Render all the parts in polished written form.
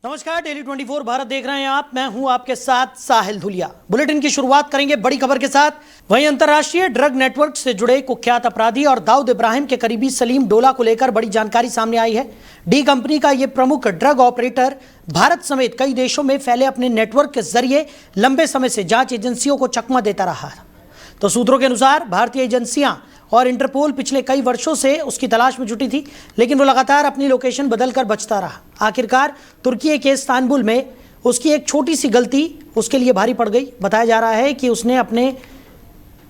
नमस्कार, डेली 24 भारत देख रहे हैं आप। मैं हूं आपके साथ साहिल धुलिया। बुलेटिन की शुरुआत करेंगे बड़ी खबर के साथ। वहीं अंतर्राष्ट्रीय ड्रग नेटवर्क से जुड़े कुख्यात अपराधी और दाऊद इब्राहिम के करीबी सलीम डोला को लेकर बड़ी जानकारी सामने आई है। डी कंपनी का यह प्रमुख ड्रग ऑपरेटर भारत समेत कई देशों में फैले अपने नेटवर्क के जरिए लंबे समय से जांच एजेंसियों को चकमा देता रहा। तो सूत्रों के अनुसार भारतीय एजेंसियां और इंटरपोल पिछले कई वर्षों से उसकी तलाश में जुटी थी, लेकिन वो लगातार अपनी लोकेशन बदलकर बचता रहा। आखिरकार तुर्की के इस्तांबुल में उसकी एक छोटी सी गलती उसके लिए भारी पड़ गई। बताया जा रहा है कि उसने अपने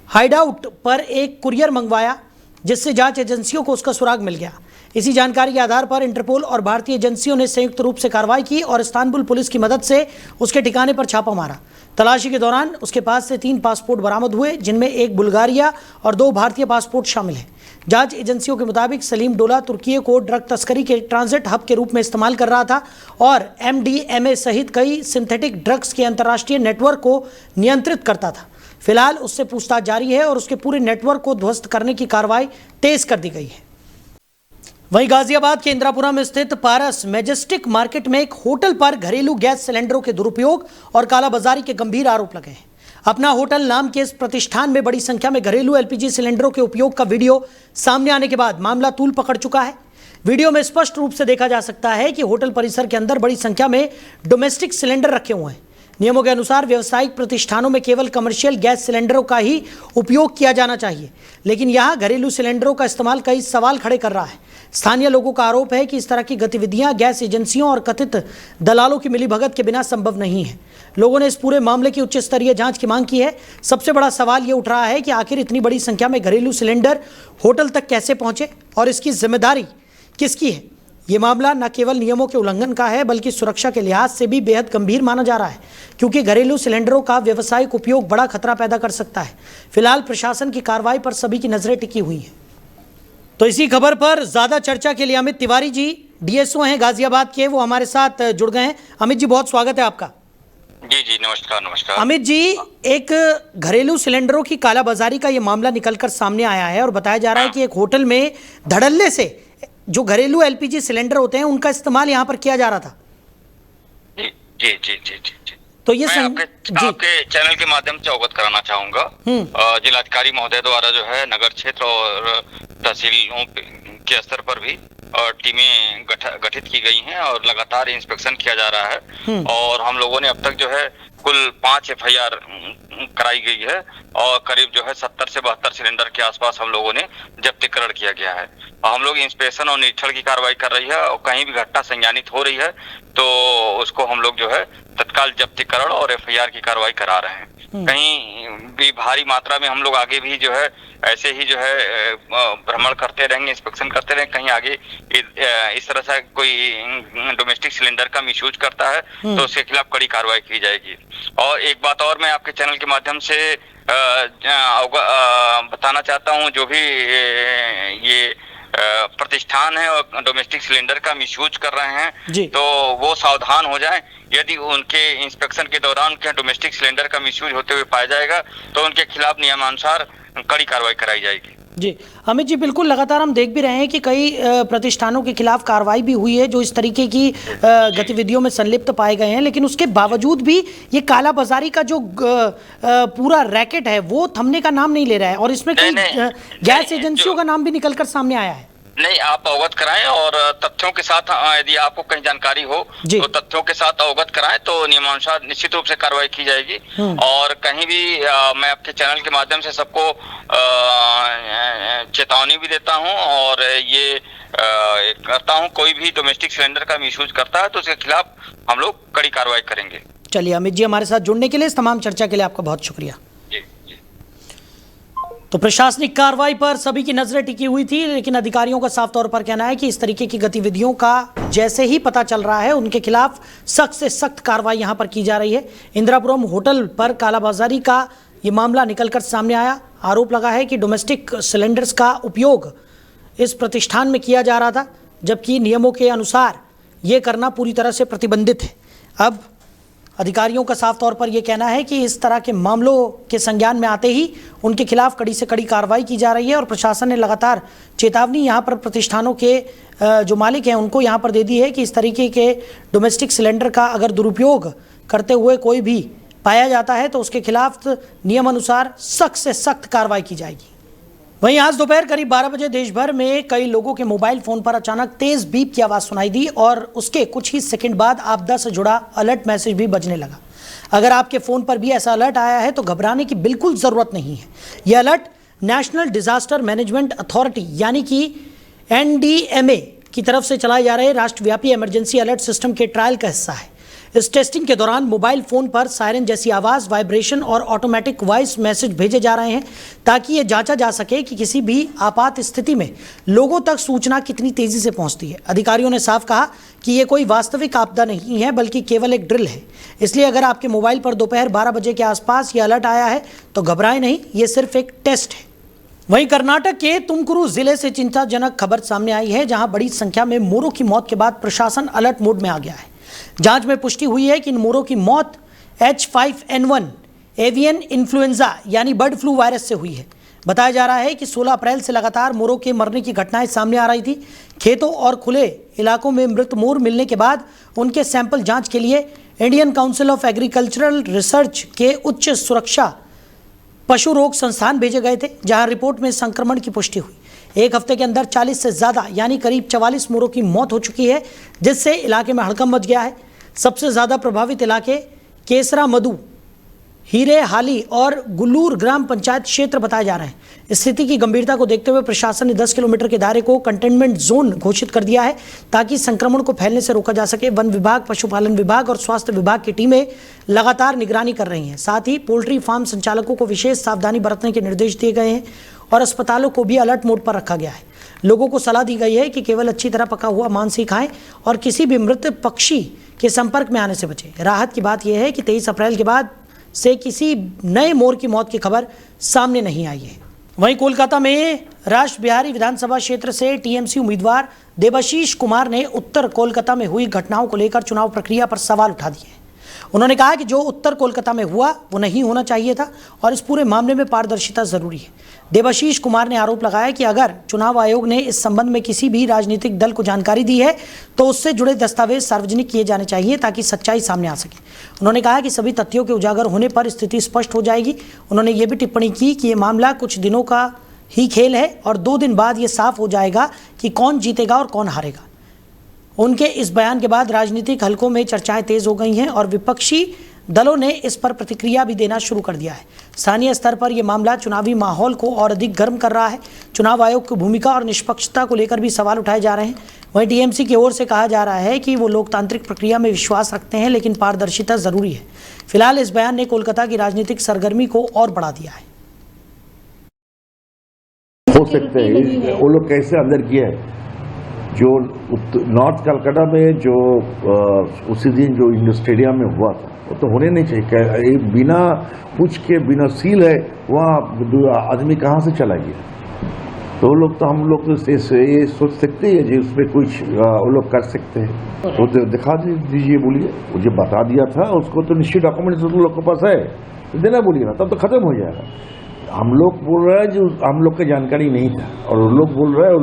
हाइडआउट पर एक कुरियर मंगवाया, जिससे जांच एजेंसियों को उसका सुराग मिल गया। इसी जानकारी के आधार पर इंटरपोल और भारतीय एजेंसियों ने संयुक्त रूप से कार्रवाई की और इस्तांबुल पुलिस की मदद से उसके ठिकाने पर छापा मारा। तलाशी के दौरान उसके पास से 3 पासपोर्ट बरामद हुए, जिनमें एक बुल्गारिया और 2 भारतीय पासपोर्ट शामिल हैं। जांच एजेंसियों के मुताबिक सलीम डोला तुर्की को ड्रग तस्करी के ट्रांजिट हब के रूप में इस्तेमाल कर रहा था और MDMA सहित कई सिंथेटिक ड्रग्स के अंतर्राष्ट्रीय नेटवर्क को नियंत्रित करता था। फिलहाल उससे पूछताछ जारी है और उसके पूरे नेटवर्क को ध्वस्त करने की कार्रवाई तेज कर दी गई है। वहीं गाजियाबाद के इंदिरापुरा में स्थित पारस मैजेस्टिक मार्केट में एक होटल पर घरेलू गैस सिलेंडरों के दुरुपयोग और कालाबाजारी के गंभीर आरोप लगे हैं। अपना होटल नाम के इस प्रतिष्ठान में बड़ी संख्या में घरेलू LPG सिलेंडरों के उपयोग का वीडियो सामने आने के बाद मामला तूल पकड़ चुका है। वीडियो में स्पष्ट रूप से देखा जा सकता है कि होटल परिसर के अंदर बड़ी संख्या में डोमेस्टिक सिलेंडर रखे हुए हैं। नियमों के अनुसार व्यावसायिक प्रतिष्ठानों में केवल कमर्शियल गैस सिलेंडरों का ही उपयोग किया जाना चाहिए, लेकिन यहां घरेलू सिलेंडरों का इस्तेमाल कई सवाल खड़े कर रहा है। स्थानीय लोगों का आरोप है कि इस तरह की गतिविधियां गैस एजेंसियों और कथित दलालों की मिलीभगत के बिना संभव नहीं है। लोगों ने इस पूरे मामले की उच्च स्तरीय जांच की मांग की है। सबसे बड़ा सवाल ये उठ रहा है कि आखिर इतनी बड़ी संख्या में घरेलू सिलेंडर होटल तक कैसे पहुंचे और इसकी जिम्मेदारी किसकी है। ये मामला न केवल नियमों के उल्लंघन का है, बल्कि सुरक्षा के लिहाज से भी बेहद गंभीर माना जा रहा है, क्योंकि घरेलू सिलेंडरों का व्यावसायिक उपयोग बड़ा खतरा पैदा कर सकता है। फिलहाल प्रशासन की कार्रवाई पर सभी की नजरें टिकी हुई हैं। तो इसी खबर पर ज्यादा चर्चा के लिए अमित तिवारी जी, DSO हैं गाजियाबाद के, वो हमारे साथ जुड़ गए हैं। अमित जी, बहुत स्वागत है आपका। जी नमस्कार। नमस्कार अमित जी, एक घरेलू सिलेंडरों की कालाबाजारी का ये मामला निकलकर सामने आया है और बताया जा रहा है कि एक होटल में धड़ल्ले से जो घरेलू LPG सिलेंडर होते हैं उनका इस्तेमाल यहाँ पर किया जा रहा था। जी। तो ये मैं आपके चैनल के माध्यम से अवगत कराना चाहूंगा। जिलाधिकारी महोदय द्वारा जो है नगर क्षेत्र और तहसीलों के स्तर पर भी टीमें गठित की गई हैं और लगातार इंस्पेक्शन किया जा रहा है। और हम लोगों ने अब तक जो है कुल 5 FIR कराई गई है और करीब जो है 70 से 72 सिलेंडर के आसपास हम लोगों ने जब्तीकरण किया गया है। हम लोग इंस्पेक्शन और निरीक्षण की कार्रवाई कर रही है और कहीं भी घटना संज्ञानित हो रही है तो उसको हम लोग जो है तत्काल जब्तीकरण और FIR की कार्रवाई करा रहे हैं। कहीं भी भारी मात्रा में हम लोग आगे भी जो है ऐसे ही जो है भ्रमण करते रहेंगे, इंस्पेक्शन करते रहेंगे। कहीं आगे इस तरह से कोई डोमेस्टिक सिलेंडर का मिसयूज करता है तो उसके खिलाफ कड़ी कार्रवाई की जाएगी। और एक बात और मैं आपके चैनल के माध्यम से बताना चाहता हूं, जो भी ये प्रतिष्ठान है और डोमेस्टिक सिलेंडर का मिसयूज कर रहे हैं तो वो सावधान हो जाएं। यदि उनके इंस्पेक्शन के दौरान उनके डोमेस्टिक सिलेंडर का मिसयूज होते हुए पाया जाएगा तो उनके खिलाफ नियमानुसार कड़ी कार्रवाई कराई जाएगी। जी अमित जी, बिल्कुल, लगातार हम देख भी रहे हैं कि कई प्रतिष्ठानों के खिलाफ कार्रवाई भी हुई है जो इस तरीके की गतिविधियों में संलिप्त पाए गए हैं, लेकिन उसके बावजूद भी ये कालाबाजारी का जो पूरा रैकेट है वो थमने का नाम नहीं ले रहा है और इसमें कई गैस एजेंसियों का नाम भी निकलकर सामने आया है। नहीं, आप अवगत कराएं और तथ्यों के साथ यदि आपको कहीं जानकारी हो तो तथ्यों के साथ अवगत कराएं तो नियमानुसार निश्चित रूप से कार्रवाई की जाएगी। और कहीं भी मैं आपके चैनल के माध्यम से सबको चेतावनी भी देता हूं और ये करता हूं, कोई भी डोमेस्टिक सिलेंडर का मिसयूज करता है तो उसके खिलाफ हम लोग कड़ी कार्रवाई करेंगे। चलिए अमित जी, हमारे साथ जुड़ने के लिए, इस तमाम चर्चा के लिए आपका बहुत शुक्रिया। तो प्रशासनिक कार्रवाई पर सभी की नजरें टिकी हुई थी, लेकिन अधिकारियों का साफ तौर पर कहना है कि इस तरीके की गतिविधियों का जैसे ही पता चल रहा है उनके खिलाफ सख्त से सख्त कार्रवाई यहां पर की जा रही है। इंदिरापुरम होटल पर कालाबाजारी का ये मामला निकलकर सामने आया। आरोप लगा है कि डोमेस्टिक सिलेंडर्स का उपयोग इस प्रतिष्ठान में किया जा रहा था, जबकि नियमों के अनुसार ये करना पूरी तरह से प्रतिबंधित है। अब अधिकारियों का साफ तौर पर यह कहना है कि इस तरह के मामलों के संज्ञान में आते ही उनके खिलाफ कड़ी से कड़ी कार्रवाई की जा रही है और प्रशासन ने लगातार चेतावनी यहां पर प्रतिष्ठानों के जो मालिक हैं उनको यहां पर दे दी है कि इस तरीके के डोमेस्टिक सिलेंडर का अगर दुरुपयोग करते हुए कोई भी पाया जाता है तो उसके खिलाफ नियम अनुसार सख्त से सख्त कार्रवाई की जाएगी। वहीं आज दोपहर करीब 12 बजे देश भर में कई लोगों के मोबाइल फोन पर अचानक तेज बीप की आवाज सुनाई दी और उसके कुछ ही सेकंड बाद आपदा से जुड़ा अलर्ट मैसेज भी बजने लगा। अगर आपके फोन पर भी ऐसा अलर्ट आया है तो घबराने की बिल्कुल जरूरत नहीं है। यह alert national disaster management authority यानी कि NDMA की तरफ से चलाए जा रहे राष्ट्रव्यापी इमरजेंसी अलर्ट सिस्टम के ट्रायल का हिस्सा है। इस टेस्टिंग के दौरान मोबाइल फोन पर सायरन जैसी आवाज, वाइब्रेशन और ऑटोमेटिक वॉइस मैसेज भेजे जा रहे हैं ताकि ये जांचा जा सके कि किसी भी आपात स्थिति में लोगों तक सूचना कितनी तेजी से पहुंचती है। अधिकारियों ने साफ कहा कि ये कोई वास्तविक आपदा नहीं है बल्कि केवल एक ड्रिल है। इसलिए अगर आपके मोबाइल पर दोपहर 12 बजे के आसपास ये अलर्ट आया है तो घबराएं नहीं, ये सिर्फ एक टेस्ट है। वहीं कर्नाटक के तुमकुरू जिले से चिंताजनक खबर सामने आई है, जहां बड़ी संख्या में मोरों की मौत के बाद प्रशासन अलर्ट मोड में आ गया है। जांच में पुष्टि हुई है कि इन मोरों की मौत H5N1 एवियन इन्फ्लुएंजा यानी बर्ड फ्लू वायरस से हुई है। बताया जा रहा है कि 16 अप्रैल से लगातार मोरों के मरने की घटनाएं सामने आ रही थी। खेतों और खुले इलाकों में मृत मोर मिलने के बाद उनके सैंपल जांच के लिए Indian council of agricultural research के उच्च सुरक्षा पशु रोग संस्थान भेजे गए थे, जहां रिपोर्ट में संक्रमण की पुष्टि हुई। एक हफ्ते के अंदर 40 से ज़्यादा यानी करीब 44 मोरों की मौत हो चुकी है, जिससे इलाके में हड़कंप मच गया है। सबसे ज़्यादा प्रभावित इलाके केसरा मधु, हीरे हाली और गुल्लूर ग्राम पंचायत क्षेत्र बताए जा रहे हैं। स्थिति की गंभीरता को देखते हुए प्रशासन ने 10 किलोमीटर के दायरे को कंटेनमेंट जोन घोषित कर दिया है ताकि संक्रमण को फैलने से रोका जा सके। वन विभाग, पशुपालन विभाग और स्वास्थ्य विभाग की टीमें लगातार निगरानी कर रही हैं। साथ ही पोल्ट्री फार्म संचालकों को विशेष सावधानी बरतने के निर्देश दिए गए हैं और अस्पतालों को भी अलर्ट मोड पर रखा गया है। लोगों को सलाह दी गई है कि केवल अच्छी तरह पका हुआ मांस ही खाएं और किसी भी मृत पक्षी के संपर्क में आने से बचें। राहत की बात यह है कि 23 अप्रैल के बाद से किसी नए मोर की मौत की खबर सामने नहीं आई है। वहीं कोलकाता में राष्ट्र बिहारी विधानसभा क्षेत्र से टीएमसी उम्मीदवार देबाशीष कुमार ने उत्तर कोलकाता में हुई घटनाओं को लेकर चुनाव प्रक्रिया पर सवाल उठा दिए हैं। उन्होंने कहा कि जो उत्तर कोलकाता में हुआ वो नहीं होना चाहिए था और इस पूरे मामले में पारदर्शिता जरूरी है। देबाशीष कुमार ने आरोप लगाया कि अगर चुनाव आयोग ने इस संबंध में किसी भी राजनीतिक दल को जानकारी दी है तो उससे जुड़े दस्तावेज सार्वजनिक किए जाने चाहिए ताकि सच्चाई सामने आ सके। उन्होंने कहा कि सभी तथ्यों के उजागर होने पर स्थिति स्पष्ट हो जाएगी। उन्होंने ये भी टिप्पणी की कि ये मामला कुछ दिनों का ही खेल है और 2 दिन बाद ये साफ हो जाएगा कि कौन जीतेगा और कौन हारेगा। उनके इस बयान के बाद राजनीतिक हलकों में चर्चाएं तेज हो गई हैं और विपक्षी दलों ने इस पर प्रतिक्रिया भी देना शुरू कर दिया है। स्थानीय स्तर पर यह मामला चुनावी माहौल को और अधिक गर्म कर रहा है। चुनाव आयोग की भूमिका और निष्पक्षता को लेकर भी सवाल उठाए जा रहे हैं। वहीं टीएमसी की ओर से कहा जा रहा है कि वो लोकतांत्रिक प्रक्रिया में विश्वास रखते हैं, लेकिन पारदर्शिता जरूरी है। फिलहाल इस बयान ने कोलकाता की राजनीतिक सरगर्मी को और बढ़ा दिया है। हो सकते हैं वो लोग कैसे अंदर किए हैं। जो नॉर्थ कलकत्ता में जो उसी दिन जो इंडोर स्टेडियम में हुआ था वो तो होने नहीं चाहिए। बिना पूछ के बिना सील है वहाँ आदमी कहाँ से चला गया। तो लोग तो हम लोग तो ये सोच सकते हैं जी उसमें कुछ वो लोग कर सकते हैं तो दिखा दीजिए, बोलिए। वो जो बता दिया था उसको तो निश्चित डॉक्यूमेंट्स उन लोग के पास है तो देना बोलिए ना, तब तो खत्म हो जाएगा। हम लोग बोल रहे हैं जो हम लोग को जानकारी नहीं था और वो लोग बोल रहे हैं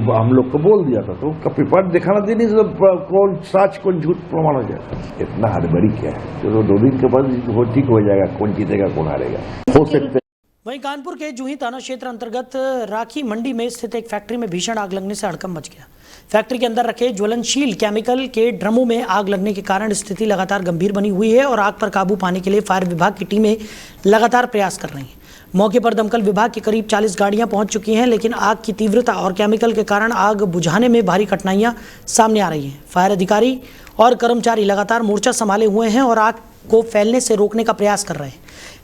वो हम लोग को बोल दिया था, तो पेपर दिखाना देने से कौन सच कौन झूठ प्रमाण हो जाएगा। इतना हड़बड़ी क्या है, तो 2 दिन के बाद वो ठीक हो जाएगा, कौन जीतेगा कौन हारेगा। हो सकते। वहीं कानपुर के जूही थाना क्षेत्र अंतर्गत राखी मंडी में स्थित एक फैक्ट्री में भीषण आग लगने से हड़कंप मच गया। फैक्ट्री के अंदर रखे ज्वलनशील केमिकल के ड्रमों में आग लगने के कारण स्थिति लगातार गंभीर बनी हुई है और आग पर काबू पाने के लिए फायर विभाग की टीमें लगातार प्रयास कर रही हैं। मौके पर दमकल विभाग की करीब 40 गाड़ियां पहुंच चुकी हैं, लेकिन आग की तीव्रता और केमिकल के कारण आग बुझाने में भारी कठिनाइयां सामने आ रही हैं। फायर अधिकारी और कर्मचारी लगातार मोर्चा संभाले हुए हैं और आग को फैलने से रोकने का प्रयास कर रहे हैं।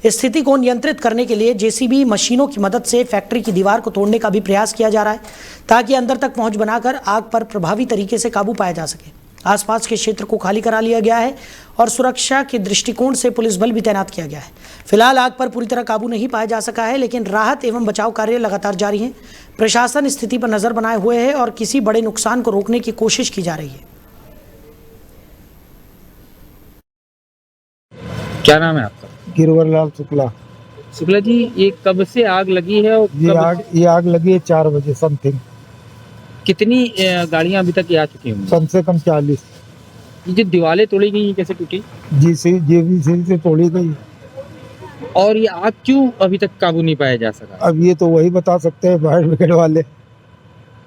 स्थिति को नियंत्रित करने के लिए जेसीबी मशीनों की मदद से फैक्ट्री की दीवार को तोड़ने का भी प्रयास किया जा रहा है ताकि अंदर तक पहुंच बनाकर आग पर प्रभावी तरीके से काबू पाया जा सके। आसपास के क्षेत्र को खाली करा लिया गया है और सुरक्षा के दृष्टिकोण से पुलिस बल भी तैनात किया गया है। फिलहाल आग पर पूरी तरह काबू नहीं पाया जा सका है, लेकिन राहत एवं बचाव कार्य लगातार जारी हैं। प्रशासन स्थिति पर नजर बनाए हुए है और किसी बड़े नुकसान को रोकने की कोशिश की जा रही है। क्या नाम है आपका? गिरवरलाल शुक्ला। शुक्ला जी, ये कब से आग लगी है और ये आग लगी है 4 बजे समथिंग। कितनी गाड़ियां अभी तक ये आ चुकी होंगी? कम से कम 40। ये जो दीवारें तोड़ी गई, ये कैसे टूटी जीवीसी से तोड़ी गई। और ये आग क्यों अभी तक काबू नहीं पाया जा सका? अब ये तो वही बता सकते हैं फायर ब्रिगेड वाले।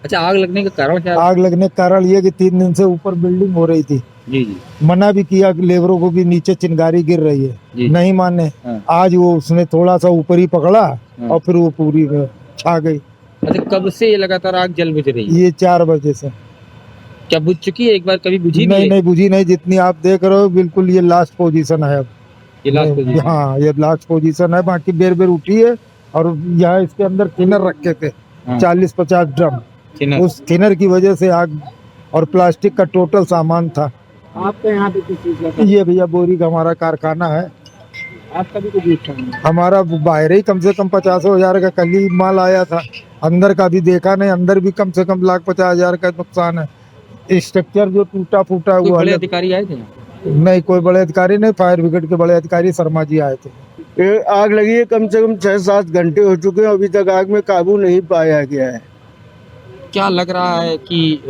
अच्छा, आग लगने का कारण क्या? आग लगने का कारण ये कि 3 दिन से ऊपर बिल्डिंग हो रही थी। जी जी। मना भी किया कि लेबरों को कि नीचे चिंगारी गिर रही जी। है, नहीं माने। हाँ। आज वो उसने थोड़ा सा ऊपर ही पकड़ा और फिर वो पूरी छा गई। अच्छा, कब से ये लगातार आग जल बुझ रही है? ये 4 बजे से। क्या बुझ चुकी है? एक बार कभी बुझी नहीं भी है? नहीं बुझी नहीं, जितनी आप देख रहे हो बिल्कुल ये लास्ट पोजीशन है अब। ये लास्ट पोजीशन? हाँ, ये लास्ट पोजीशन है। बाकी बेर बेर उठी है और यहाँ इसके अंदर थिनर रखे थे। हाँ। 40-50 ड्रम। थिनर? उस थिनर की वजह से आग, और प्लास्टिक का टोटल सामान था। आपका यहाँ पे किस चीज का? ये भैया बोरी का हमारा कारखाना है। आपका भी कुछ नुकसान नहीं? हमारा बाहर ही कम से कम 50,000 का कल ही माल आया था। अंदर का भी देखा नहीं, अंदर भी कम से कम 1,50,000 का नुकसान है। स्ट्रक्चर जो टूटा फूटा कोई हुआ बड़े है। अधिकारी आए थे? नहीं, कोई बड़े अधिकारी नहीं, फायर ब्रिगेड के बड़े अधिकारी शर्मा जी आए थे। ये आग लगी है कम से कम 6-7 घंटे हो चुके हैं, अभी तक आग में काबू नहीं पाया गया है। क्या लग रहा है कि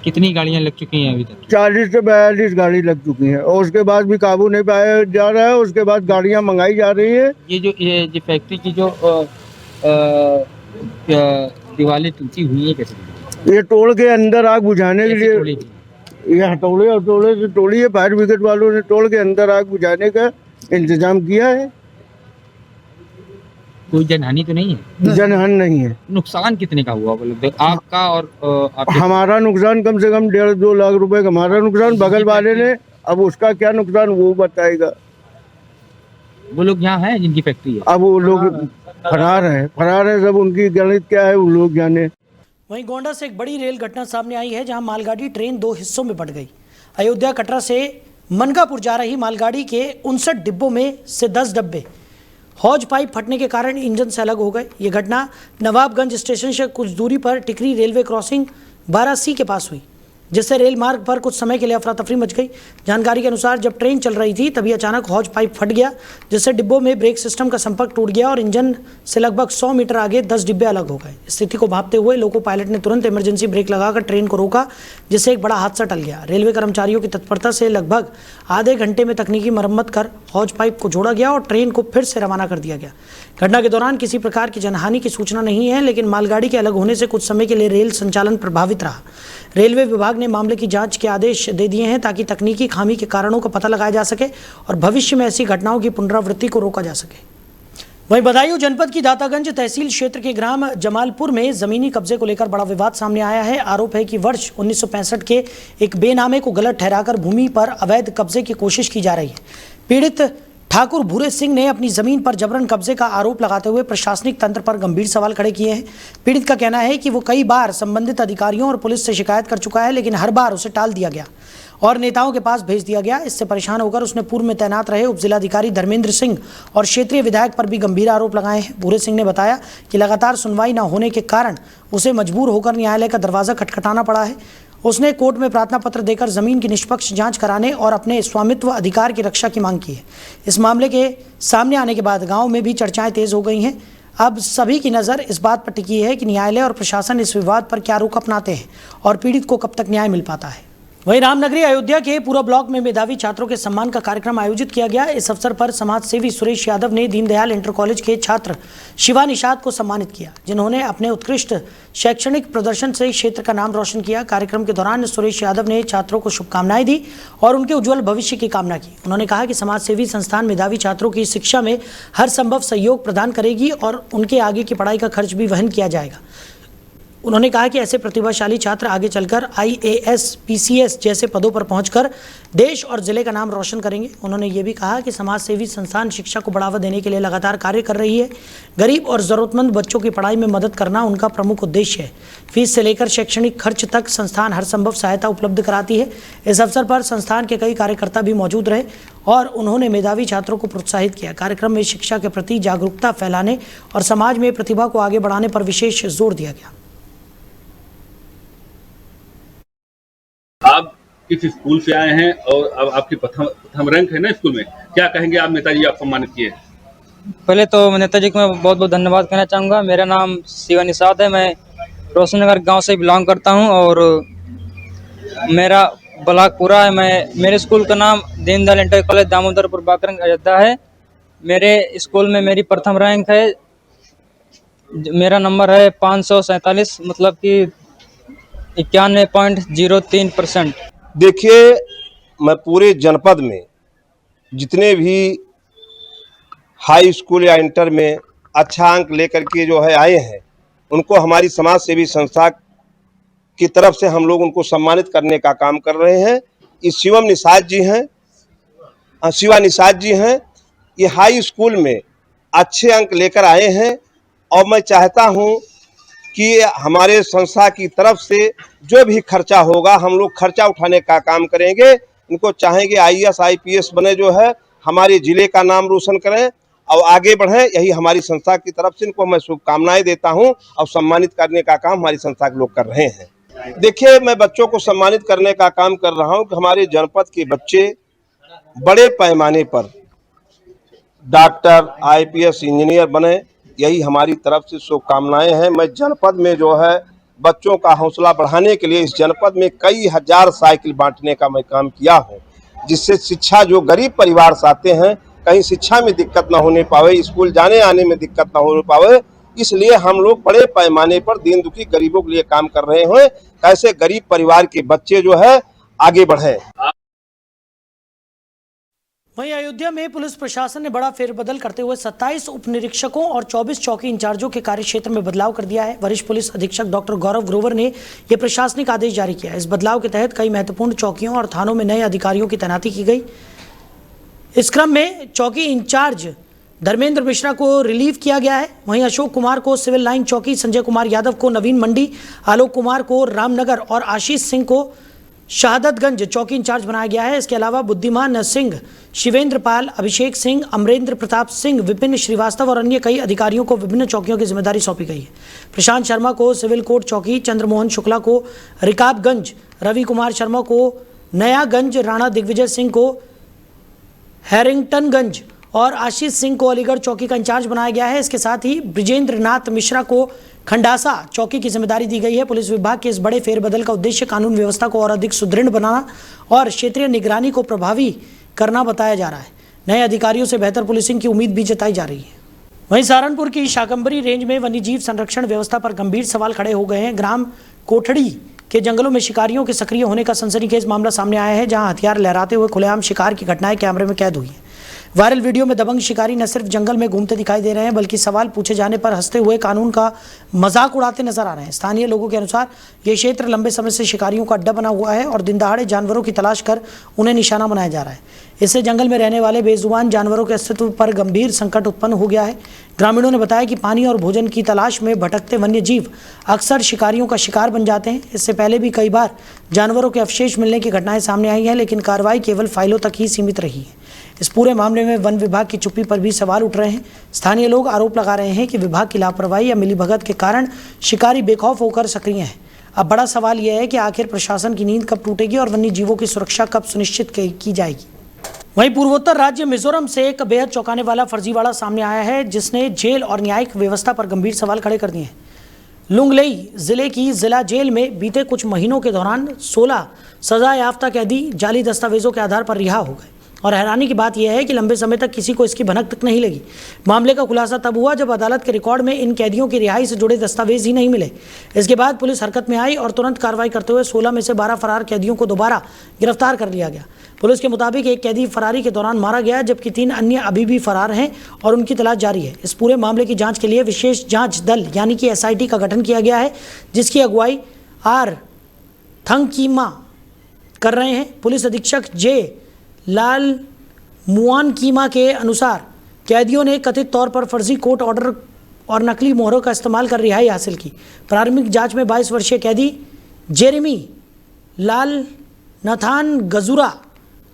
कितनी गाड़ियां लग चुकी हैं अभी तक? 40 से 42 गाड़ी लग चुकी हैं और उसके बाद भी काबू नहीं पाया जा रहा है। उसके बाद गाड़ियां मंगाई जा रही है। ये फैक्ट्री की जो दीवारें टूटी हुई है, कैसे? ये तोड़ के अंदर आग बुझाने के कैसे लिए तोड़ी थी? ये हथौड़े से तोड़ी है। फायर ब्रिगेड वालों ने तोड़ के अंदर आग बुझाने का इंतजाम किया है। कोई जनहानि तो नहीं है? जनहानि नहीं है। नुकसान कितने का हुआ बोले आपका और आपके? हमारा नुकसान कम से कम 1.5-2 लाख रुपए का हमारा नुकसान। बगल वाले ने, अब उसका क्या नुकसान वो बताएगा। वो लोग यहाँ हैं जिनकी फैक्ट्री है? अब वो लोग फरार है सब। उनकी गणित क्या है वो लोग जाने। वहीं गोंडा से एक बड़ी रेल घटना सामने आई है, जहां मालगाड़ी ट्रेन 2 हिस्सों में बंट गई। अयोध्या कटरा से मनकापुर जा रही मालगाड़ी के 59 डिब्बों में से 10 डब्बे हौज पाइप फटने के कारण इंजन से अलग हो गए। ये घटना नवाबगंज स्टेशन से कुछ दूरी पर टिकरी रेलवे क्रॉसिंग 12C के पास हुई, जिससे रेल मार्ग पर कुछ समय के लिए अफरा तफरी मच गई। जानकारी के अनुसार जब ट्रेन चल रही थी तभी अचानक हौज पाइप फट गया, जिससे डिब्बों में ब्रेक सिस्टम का संपर्क टूट गया और इंजन से लगभग 100 मीटर आगे 10 डिब्बे अलग हो गए। स्थिति को भांपते हुए लोको पायलट ने तुरंत इमरजेंसी ब्रेक लगाकर ट्रेन को रोका, जिससे एक बड़ा हादसा टल गया। रेलवे कर्मचारियों की तत्परता से लगभग आधे घंटे में तकनीकी मरम्मत कर हौज पाइप को जोड़ा गया और ट्रेन को फिर से रवाना कर दिया गया। घटना के दौरान किसी प्रकार की जनहानि की सूचना नहीं है, लेकिन मालगाड़ी के अलग होने से कुछ समय के लिए रेल संचालन प्रभावित रहा। रेलवे विभाग ने मामले की जांच के आदेश दे दिए हैं ताकि तकनीकी खामी के कारणों का पता लगाया जा सके और भविष्य में ऐसी घटनाओं की पुनरावृत्ति को रोका जा सके। वहीं बदायूं जनपद की दातागंज तहसील क्षेत्र के ग्राम जमालपुर में जमीनी कब्जे को लेकर बड़ा विवाद सामने आया है। आरोप है कि वर्ष 1965 के एक बेनामे को गलत ठहराकर भूमि पर अवैध कब्जे की कोशिश की जा रही है। पीड़ित ठाकुर भूरे सिंह ने अपनी जमीन पर जबरन कब्जे का आरोप लगाते हुए प्रशासनिक तंत्र पर गंभीर सवाल खड़े किए हैं। पीड़ित का कहना है कि वो कई बार संबंधित अधिकारियों और पुलिस से शिकायत कर चुका है, लेकिन हर बार उसे टाल दिया गया और नेताओं के पास भेज दिया गया। इससे परेशान होकर उसने पूर्व में तैनात रहे उपजिलाधिकारी धर्मेंद्र सिंह और क्षेत्रीय विधायक पर भी गंभीर आरोप लगाए हैं। भूरे सिंह ने बताया कि लगातार सुनवाई न होने के कारण उसे मजबूर होकर न्यायालय का दरवाजा खटखटाना पड़ा है। उसने कोर्ट में प्रार्थना पत्र देकर जमीन की निष्पक्ष जांच कराने और अपने स्वामित्व अधिकार की रक्षा की मांग की है। इस मामले के सामने आने के बाद गांव में भी चर्चाएं तेज हो गई हैं। अब सभी की नज़र इस बात पर टिकी है कि न्यायालय और प्रशासन इस विवाद पर क्या रुख अपनाते हैं और पीड़ित को कब तक न्याय मिल पाता है। वहीं रामनगरी अयोध्या के पूरा ब्लॉक में मेधावी छात्रों के सम्मान का कार्यक्रम आयोजित किया गया। इस अवसर पर समाज सेवी सुरेश यादव ने दीनदयाल इंटर कॉलेज के छात्र शिवा निषाद को सम्मानित किया, जिन्होंने अपने उत्कृष्ट शैक्षणिक प्रदर्शन से क्षेत्र का नाम रोशन किया। कार्यक्रम के दौरान सुरेश यादव ने छात्रों को शुभकामनाएं दी और उनके उज्जवल भविष्य की कामना की। उन्होंने कहा कि समाज सेवी संस्थान मेधावी छात्रों की शिक्षा में हर संभव सहयोग प्रदान करेगी और उनके आगे की पढ़ाई का खर्च भी वहन किया जाएगा। उन्होंने कहा कि ऐसे प्रतिभाशाली छात्र आगे चलकर IAS, PCS जैसे पदों पर पहुंचकर देश और जिले का नाम रोशन करेंगे। उन्होंने ये भी कहा कि समाज सेवी संस्थान शिक्षा को बढ़ावा देने के लिए लगातार कार्य कर रही है। गरीब और ज़रूरतमंद बच्चों की पढ़ाई में मदद करना उनका प्रमुख उद्देश्य है। फीस से लेकर शैक्षणिक खर्च तक संस्थान हर संभव सहायता उपलब्ध कराती है। इस अवसर पर संस्थान के कई कार्यकर्ता भी मौजूद रहे और उन्होंने मेधावी छात्रों को प्रोत्साहित किया। कार्यक्रम में शिक्षा के प्रति जागरूकता फैलाने और समाज में प्रतिभा को आगे बढ़ाने पर विशेष जोर दिया गया। आप किस स्कूल से आए हैं और अब आपकी प्रथम रैंक है ना स्कूल में, क्या कहेंगे आप? नेताजी आप सम्मानित किए। पहले तो मैं नेताजी को मैं बहुत बहुत धन्यवाद कहना चाहूँगा। मेरा नाम शिवा निषाद है, मैं रोशन नगर गाँव से बिलोंग करता हूँ और मेरा ब्लॉक पूरा है। मेरे स्कूल का नाम दीनदयाल इंटर कॉलेज दामोदरपुर बाकरंग अयोध्या है। मेरे स्कूल में मेरी प्रथम रैंक है, मेरा नंबर है 547, मतलब कि 91.03%। देखिए, मैं पूरे जनपद में जितने भी हाई स्कूल या इंटर में अच्छा अंक लेकर के जो है आए हैं, उनको हमारी समाज सेवी संस्था की तरफ से हम लोग उनको सम्मानित करने का काम कर रहे हैं। ये शिवा निषाद जी हैं, ये हाई स्कूल में अच्छे अंक लेकर आए हैं और मैं चाहता हूं कि हमारे संस्था की तरफ से जो भी खर्चा होगा हम लोग खर्चा उठाने का काम करेंगे। इनको चाहेंगे IAS IPS बने, जो है हमारे जिले का नाम रोशन करें और आगे बढ़ें। यही हमारी संस्था की तरफ से इनको मैं शुभकामनाएं देता हूं और सम्मानित करने का काम हमारी संस्था के लोग कर रहे हैं। देखिए, मैं बच्चों को सम्मानित करने का काम कर रहा हूं कि हमारे जनपद के बच्चे बड़े पैमाने पर डॉक्टर IPS इंजीनियर बने, यही हमारी तरफ से शुभकामनाएं हैं। मैं जनपद में जो है बच्चों का हौसला बढ़ाने के लिए इस जनपद में कई हजार साइकिल बांटने का मैं काम किया हूं, जिससे शिक्षा जो गरीब परिवार से आते हैं कहीं शिक्षा में दिक्कत ना होने पावे, स्कूल जाने आने में दिक्कत ना होने पावे, इसलिए हम लोग बड़े पैमाने पर दीन दुखी गरीबों के लिए काम कर रहे हैं। कैसे गरीब परिवार के बच्चे जो है आगे बढ़े। वहीं अयोध्या में पुलिस प्रशासन ने बड़ा फेरबदल करते हुए 27 उप निरीक्षकों और 24 चौकी इंचार्जों के कार्यक्षेत्र में बदलाव कर दिया है। वरिष्ठ पुलिस अधीक्षक डॉक्टर गौरव ग्रोवर ने यह प्रशासनिक आदेश जारी किया। इस बदलाव के तहत कई महत्वपूर्ण चौकियों और थानों में नए अधिकारियों की तैनाती की गई। इस क्रम में चौकी इंचार्ज धर्मेंद्र मिश्रा को रिलीव किया गया है। वहीं अशोक कुमार को सिविल लाइन चौकी, संजय कुमार यादव को नवीन मंडी, आलोक कुमार को रामनगर और आशीष सिंह को शहादतगंज चौकी इंचार्ज बनाया गया है। इसके अलावा बुद्धिमान सिंह, शिवेंद्र पाल, अभिषेक सिंह, अमरेंद्र प्रताप सिंह, विपिन श्रीवास्तव और अन्य कई अधिकारियों को विभिन्न चौकियों की जिम्मेदारी सौंपी गई है। प्रशांत शर्मा को सिविल कोर्ट चौकी, चंद्रमोहन शुक्ला को रिकाबगंज, रवि कुमार शर्मा को नयागंज, राणा दिग्विजय सिंह को हैरिंगटनगंज और आशीष सिंह को अलीगढ़ चौकी का इंचार्ज बनाया गया है। इसके साथ ही ब्रिजेंद्र नाथ मिश्रा को खंडासा चौकी की जिम्मेदारी दी गई है। पुलिस विभाग के इस बड़े फेरबदल का उद्देश्य कानून व्यवस्था को और अधिक सुदृढ़ बनाना और क्षेत्रीय निगरानी को प्रभावी करना बताया जा रहा है। नए अधिकारियों से बेहतर पुलिसिंग की उम्मीद भी जताई जा रही है। वहीं सहारनपुर की शाकंभरी रेंज में वन्यजीव संरक्षण व्यवस्था पर गंभीर सवाल खड़े हो गए हैं। ग्राम कोठड़ी के जंगलों में शिकारियों के सक्रिय होने का सनसनीखेज मामला सामने आया है, जहां हथियार लहराते हुए खुलेआम शिकार की घटनाएं कैमरे में कैद हुई हैं। वायरल वीडियो में दबंग शिकारी न सिर्फ जंगल में घूमते दिखाई दे रहे हैं, बल्कि सवाल पूछे जाने पर हंसते हुए कानून का मजाक उड़ाते नजर आ रहे हैं। स्थानीय लोगों के अनुसार ये क्षेत्र लंबे समय से शिकारियों का अड्डा बना हुआ है और दिन दहाड़े जानवरों की तलाश कर उन्हें निशाना बनाया जा रहा है। इससे जंगल में रहने वाले बेजुबान जानवरों के अस्तित्व पर गंभीर संकट उत्पन्न हो गया है। ग्रामीणों ने बताया कि पानी और भोजन की तलाश में भटकते वन्य जीव अक्सर शिकारियों का शिकार बन जाते हैं। इससे पहले भी कई बार जानवरों के अवशेष मिलने की घटनाएं सामने आई हैं, लेकिन कार्रवाई केवल फाइलों तक ही सीमित रही है। इस पूरे मामले में वन विभाग की चुप्पी पर भी सवाल उठ रहे हैं। स्थानीय लोग आरोप लगा रहे हैं कि विभाग की लापरवाही या मिलीभगत के कारण शिकारी बेखौफ होकर सक्रिय हैं। अब बड़ा सवाल यह है कि आखिर प्रशासन की नींद कब टूटेगी और वन्य जीवों की सुरक्षा कब सुनिश्चित की जाएगी। वहीं पूर्वोत्तर राज्य मिजोरम से एक बेहद चौंकाने वाला फर्जीवाड़ा सामने आया है, जिसने जेल और न्यायिक व्यवस्था पर गंभीर सवाल खड़े कर दिए हैं। लुंगलेई जिले की जिला जेल में बीते कुछ महीनों के दौरान 16 सजा याफ्ता कैदी जाली दस्तावेजों के आधार पर रिहा हो गए और हैरानी की बात यह है कि लंबे समय तक किसी को इसकी भनक तक नहीं लगी। मामले का खुलासा तब हुआ जब अदालत के रिकॉर्ड में इन कैदियों की रिहाई से जुड़े दस्तावेज ही नहीं मिले। इसके बाद पुलिस हरकत में आई और तुरंत कार्रवाई करते हुए 16 में से 12 फरार कैदियों को दोबारा गिरफ्तार कर लिया गया। पुलिस के मुताबिक एक कैदी फरारी के दौरान मारा गया, जबकि 3 अन्य अभी भी फरार हैं और उनकी तलाश जारी है। इस पूरे मामले की जांच के लिए विशेष जांच दल यानी कि SIT का गठन किया गया है, जिसकी अगुवाई आर थंगकीमा कर रहे हैं। पुलिस अधीक्षक जे लाल मुआन कीमा के अनुसार कैदियों ने कथित तौर पर फर्जी कोर्ट ऑर्डर और नकली मोहरों का इस्तेमाल कर रिहाई हासिल की। प्रारंभिक जांच में 22 वर्षीय कैदी जेरेमी लाल नथान गजुरा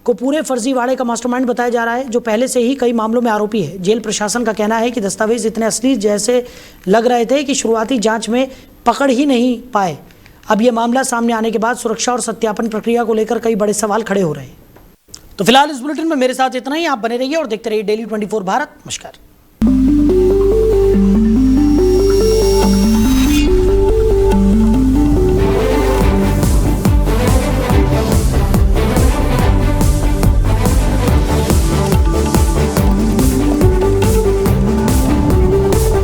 को पूरे फर्जीवाड़े का मास्टरमाइंड बताया जा रहा है, जो पहले से ही कई मामलों में आरोपी है। जेल प्रशासन का कहना है कि दस्तावेज इतने असली जैसे लग रहे थे कि शुरुआती जांच में पकड़ ही नहीं पाए। अब ये मामला सामने आने के बाद सुरक्षा और सत्यापन प्रक्रिया को लेकर कई बड़े सवाल खड़े हो रहे हैं। तो फिलहाल इस बुलेटिन में मेरे साथ इतना ही। आप बने रहिए और देखते रहिए डेली 24 भारत। नमस्कार।